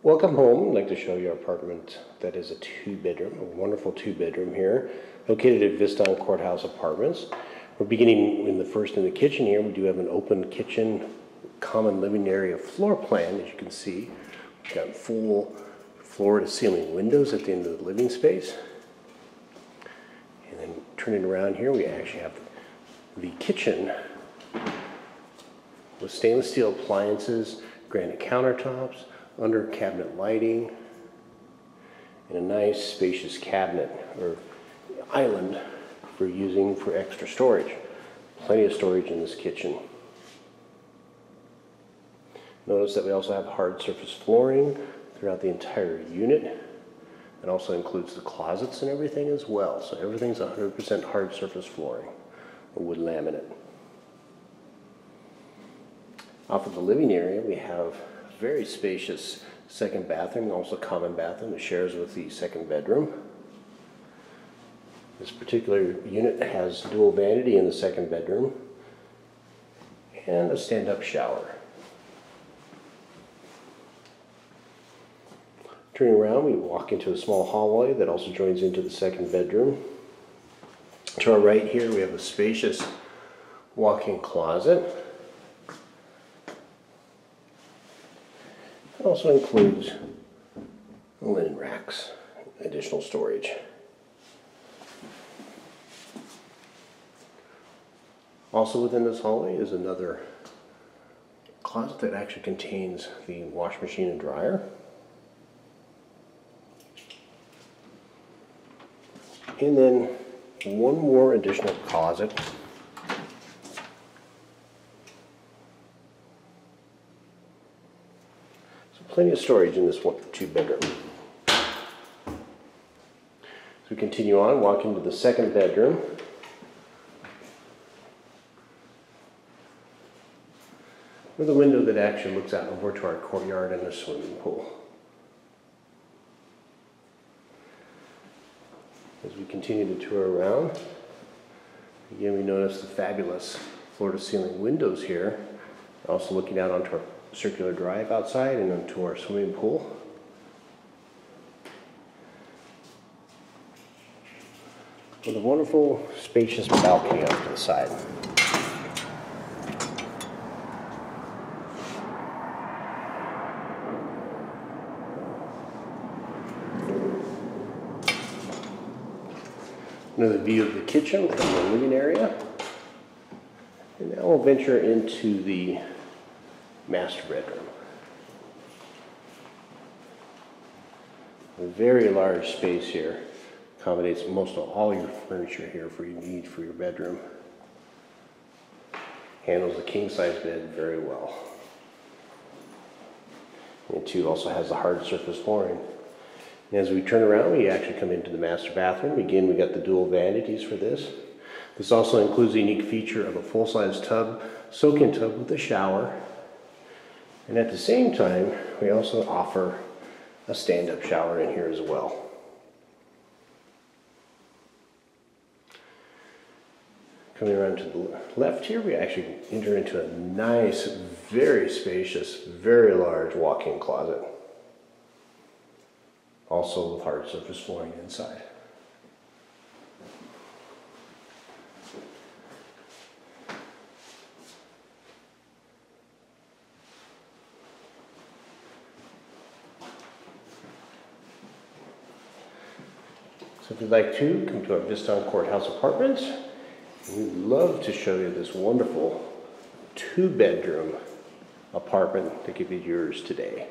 Welcome home. I'd like to show you our apartment that is a two-bedroom, a wonderful two-bedroom here, located at Vista on Courthouse Apartments. We're beginning in the kitchen here. We do have an open kitchen, common living area floor plan, as you can see. We've got full floor-to-ceiling windows at the end of the living space. And then turning around here, we actually have the kitchen with stainless steel appliances, granite countertops, under cabinet lighting, and a nice spacious cabinet or island for using for extra storage. Plenty of storage in this kitchen. Notice that we also have hard surface flooring throughout the entire unit. It also includes the closets and everything as well. So everything's 100% hard surface flooring or wood laminate. Off of the living area, we have a very spacious second bathroom, also a common bathroom that shares with the second bedroom. This particular unit has dual vanity in the second bedroom and a stand-up shower. Turning around, we walk into a small hallway that also joins into the second bedroom. To our right here, we have a spacious walk-in closet. It also includes linen racks, additional storage. Also within this hallway is another closet that actually contains the wash machine and dryer. And then one more additional closet. Plenty of storage in this two-bedroom. As we continue on, walk into the second bedroom. With a window that actually looks out over to our courtyard and a swimming pool. As we continue to tour around, again we notice the fabulous floor-to-ceiling windows here. Also looking out onto our circular drive outside and onto our swimming pool. With a wonderful spacious balcony off to the side. Another view of the kitchen from the living area. And now we'll venture into the master bedroom. A very large space here. Accommodates most of all your furniture here for you need for your bedroom. Handles the king-size bed very well. And too also has the hard surface flooring. And as we turn around, we actually come into the master bathroom. Again, we got the dual vanities for this. This also includes the unique feature of a full-size tub, soak-in tub with a shower. And at the same time, we also offer a stand-up shower in here as well. Coming around to the left here, we actually enter into a nice, very spacious, very large walk-in closet. Also with hard surface flooring inside. So if you'd like to, come to our Vista on Courthouse Apartments. We'd love to show you this wonderful two-bedroom apartment that could be yours today.